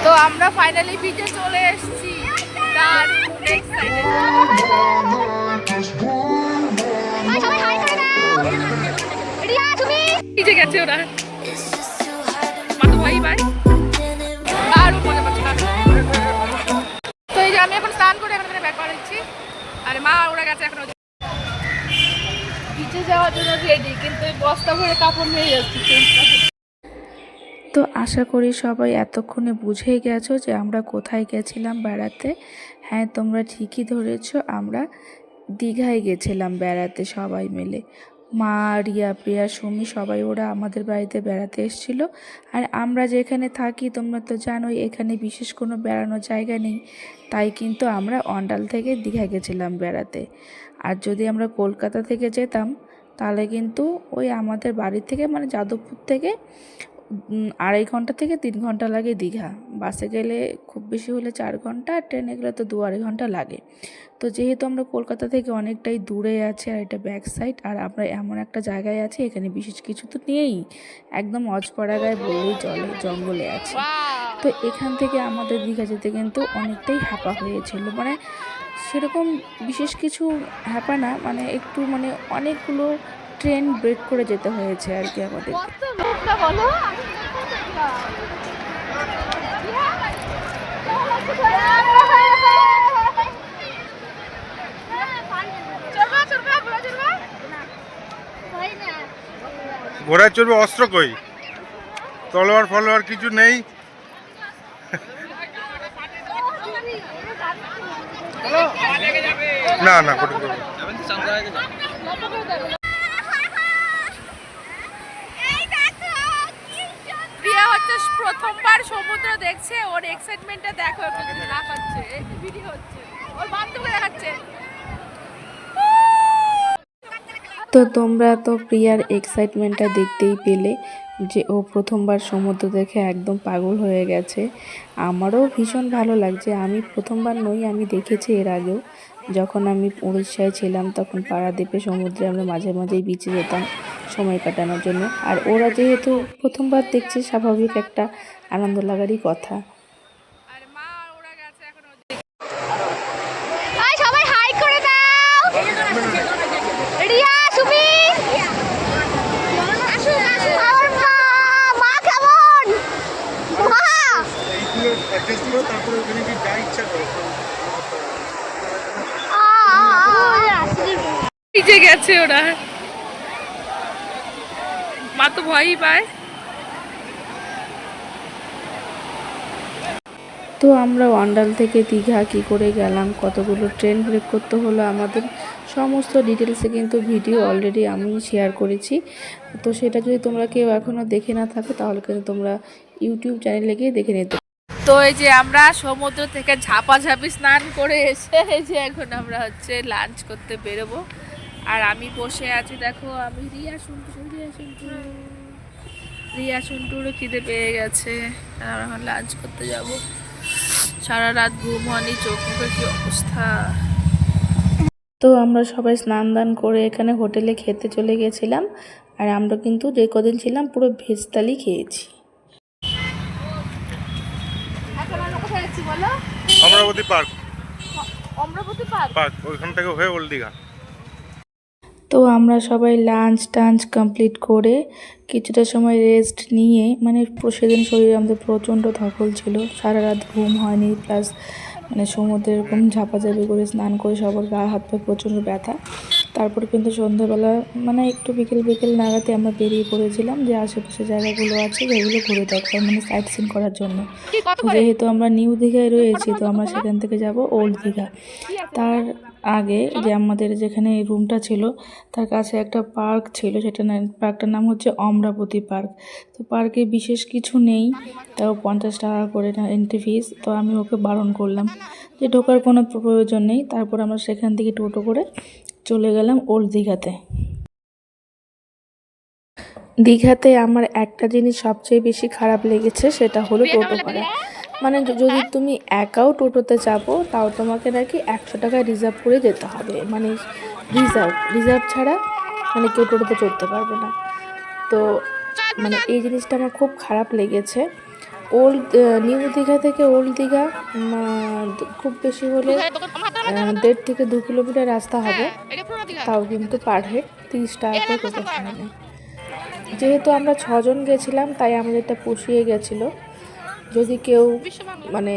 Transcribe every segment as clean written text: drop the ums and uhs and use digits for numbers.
তো আমরা ফাইনালি বিচে চলে এসেছি। গেছে ওরা ভাই ভাই দারুণ মজা পাচ্ছি। তো এই যে আমি এখন স্নান করে এখন ব্যাক করেছি, আর মা ওরা গেছে এখন বিচে যাওয়ার জন্য রেডি, কিন্তু বস্তা ভরে কাপড় নিয়ে যাচ্ছি। তো আশা করি সবাই এতক্ষণে বুঝেই গেছো যে আমরা কোথায় গেছিলাম বেড়াতে। হ্যাঁ, তোমরা ঠিকই ধরেছো, আমরা দীঘায় গেছিলাম বেড়াতে সবাই মিলে। মা, রিয়া, প্রিয়া, সুমি সবাই ওরা আমাদের বাড়িতে বেড়াতে এসেছিল। আর আমরা যেখানে থাকি তোমরা তো জানোই এখানে বিশেষ কোনো বেড়ানোর জায়গা নেই, তাই কিন্তু আমরা অন্ডাল থেকে দীঘা গেছিলাম বেড়াতে। আর যদি আমরা কলকাতা থেকে যেতাম তাহলে কিন্তু ওই আমাদের বাড়ি থেকে মানে যাদবপুর থেকে 2.5 ঘন্টা থেকে 3 ঘন্টা লাগে দীঘা। বাসে গেলে খুব বেশি হলে 4 ঘন্টা, আর ট্রেনে গেলে তো 2-2.5 ঘন্টা লাগে। তো যেহেতু আমরা কলকাতা থেকে অনেকটাই দূরে আছি আর এটা ব্যাক সাইড, আর আমরা এমন একটা জায়গায় আছি এখানে বিশেষ কিছু তো নেই, একদম অজপাড়া গায়ে বললেই চলে, জঙ্গলে আছে। তো এখান থেকে আমাদের দীঘা যেতে কিন্তু অনেকটাই হ্যাপা হয়েছিল, মানে সেরকম বিশেষ কিছু হ্যাপা না, মানে একটু মানে অনেকগুলো ট্রেন ব্রেক করে যেতে হয়েছে আর কি আমাদের। ঘোড়ায় চড়বে, অস্ত্র কই? তলোয়ার ফলোয়ার কিছু নেই। না না, প্রিয়া হচ্ছে প্রথমবার সমুদ্র দেখছে, ওর এক্সাইটমেন্টটা দেখো, দেখাচ্ছে ভিডিও হচ্ছে, ওর বান্ধবী দেখাচ্ছে। তো তোমরা তো প্রিয়ার এক্সাইটমেন্টটা দেখতেই পেলে যে ও প্রথমবার সমুদ্র দেখে একদম পাগল হয়ে গেছে। আমারও ভীষণ ভালো লাগছে। আমি প্রথমবার নই, আমি দেখেছি এর আগেও, যখন আমি উড়িষ্যায় ছিলাম তখন পারাদ্বীপে সমুদ্রে আমরা মাঝে মাঝেই বিচে যেতাম সময় কাটানোর জন্য। আর ওরা যেহেতু প্রথমবার দেখছে, স্বাভাবিক একটা আনন্দ লাগারই কথা। ভিজে গেছে ওরা, মা তো ভয়ই পায়। তো আমরা অন্ডাল থেকে দীঘা কী করে গেলাম, কতগুলো ট্রেন ব্রেক করতে হলো আমাদের, সমস্ত ডিটেলসে কিন্তু ভিডিও অলরেডি আমি শেয়ার করেছি। তো সেটা যদি তোমরা কেউ এখনও দেখে না থাকো তাহলে কিন্তু তোমরা ইউটিউব চ্যানেলে গিয়ে দেখে নিতে। তো এই যে আমরা সমুদ্র থেকে ঝাপাঝাপি স্নান করে এসে এই যে এখন আমরা হচ্ছে লাঞ্চ করতে বেরোবো। আর আমি বসে আছি, দেখো আমি রিয়া সন্টুরও খিদে পেয়ে গেছে, আর আমরা এখন লাঞ্চ করতে যাব। সারা রাত ঘুম হয়নি, চোখ মুখের কি অবস্থা। তো আমরা সবাই স্নান দান করে এখানে হোটেলে খেতে চলে গেছিলাম। আর আমরা কিন্তু যে কদিন ছিলাম পুরো ভেজ থালি খেয়েছি। অমরাবতী পার্ক, অমরাবতী পার্ক, ওইখান থেকে হয়ে ওল্ড দীঘা। তো আমরা সবাই লাঞ্চ টাঞ্চ কমপ্লিট করে কিছুটা সময় রেস্ট নিয়ে, মানে সেদিন শরীরে আমাদের প্রচণ্ড ধকল ছিল, সারা রাত ঘুম হয়নি, প্লাস মানে সমুদ্রে এরকম ঝাপাঝাপি করে স্নান করে সবার গা হাত পায়ে প্রচণ্ড ব্যথা। তারপরে কিন্তু সন্ধ্যাবেলা মানে একটু বিকেল নাগাদে আমরা বেরিয়ে পড়েছিলাম যে আশেপাশে জায়গাগুলো আছে যেগুলো ঘুরে দেখার, মানে সাইট সিন করার জন্য। যেহেতু আমরা নিউ দীঘায় রয়েছি তো আমরা সেখান থেকে যাব ওল্ড দীঘা। তার আগে যে আমাদের যেখানে রুমটা ছিল তার কাছে একটা পার্ক ছিল, পার্কটার নাম হচ্ছে অমরাবতী পার্ক। তো পার্কে বিশেষ কিছু নেই, তাও 50 টাকা করে এন্ট্রি ফিস। তো আমি ওকে বারণ করলাম যে ঢোকার কোনো প্রয়োজন নেই। তারপর আমরা সেখান থেকে টোটো করে চলে গেলাম ওল্ড দীঘাতে। দীঘাতে আমার একটা জিনিস সবচেয়ে বেশি খারাপ লেগেছে, সেটা হলো টোটো ভাড়া। মানে যদি তুমি একাও টোটোতে যাবো তাও তোমাকে নাকি 100 টাকা রিজার্ভ করে যেতে হবে, মানে রিজার্ভ ছাড়া মানে কেউ টোটোতে চড়তে পারবে না। তো মানে এই জিনিসটা আমার খুব খারাপ লেগেছে। ওল্ড নিউ দীঘা থেকে ওল্ড দীঘা খুব বেশি হলে 1.5 থেকে 2 কিলোমিটার রাস্তা হবে, তাও কিন্তু পার হেড 30 টাকা করে টোটো ভাড়া নেয়। যেহেতু আমরা 6 জন গেছিলাম তাই আমাদেরটা পুষিয়ে গেছিলো। যদি কেউ মানে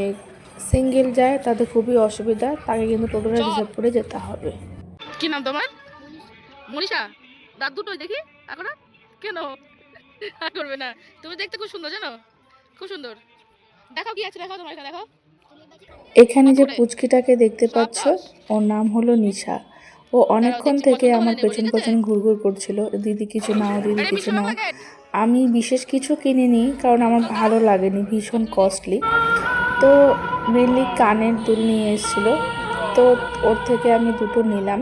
সিঙ্গেল যায় তাদের খুবই অসুবিধা, তাকে কিন্তু টোটোটা রিজার্ভ করে যেতে হবে। কি নাম তোমার? মনীষা। দাঁত দুটোই দেখি এখন কেন করবে না? তুমি দেখতে খুব সুন্দর, জানো, খুব সুন্দর। দেখাও কি আছে, দেখাও তোমার এখানে, দেখাও। এখানে যে পুচকিটাকে দেখতে পাচ্ছ, ওর নাম হলো নিশা। ও অনেকক্ষণ থেকে আমার পেছন পেছন ঘুরঘুর করছিল, দিদি কিছু নাও, দিদি কিছু নাও। আমি বিশেষ কিছু কিনিনি কারণ আমার ভালো লাগেনি, ভীষণ কস্টলি। তো মেনলি কানের দুল নিয়ে এসেছিলো, তো ওর থেকে আমি দুটো নিলাম,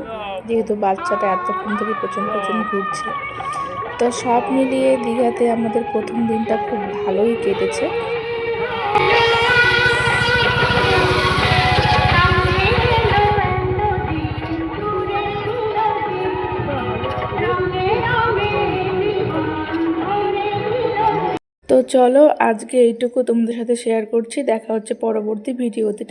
যেহেতু বাচ্চাটা এতক্ষণ থেকে পেছন পেছন ঘুরছে। তো সব মিলিয়ে দীঘাতে আমাদের প্রথম দিনটা খুব ভালোই কেটেছে। তো চলো আজকে এইটুকু তোমাদের সাথে শেয়ার করছি, দেখা হচ্ছে পরবর্তী ভিডিওতে।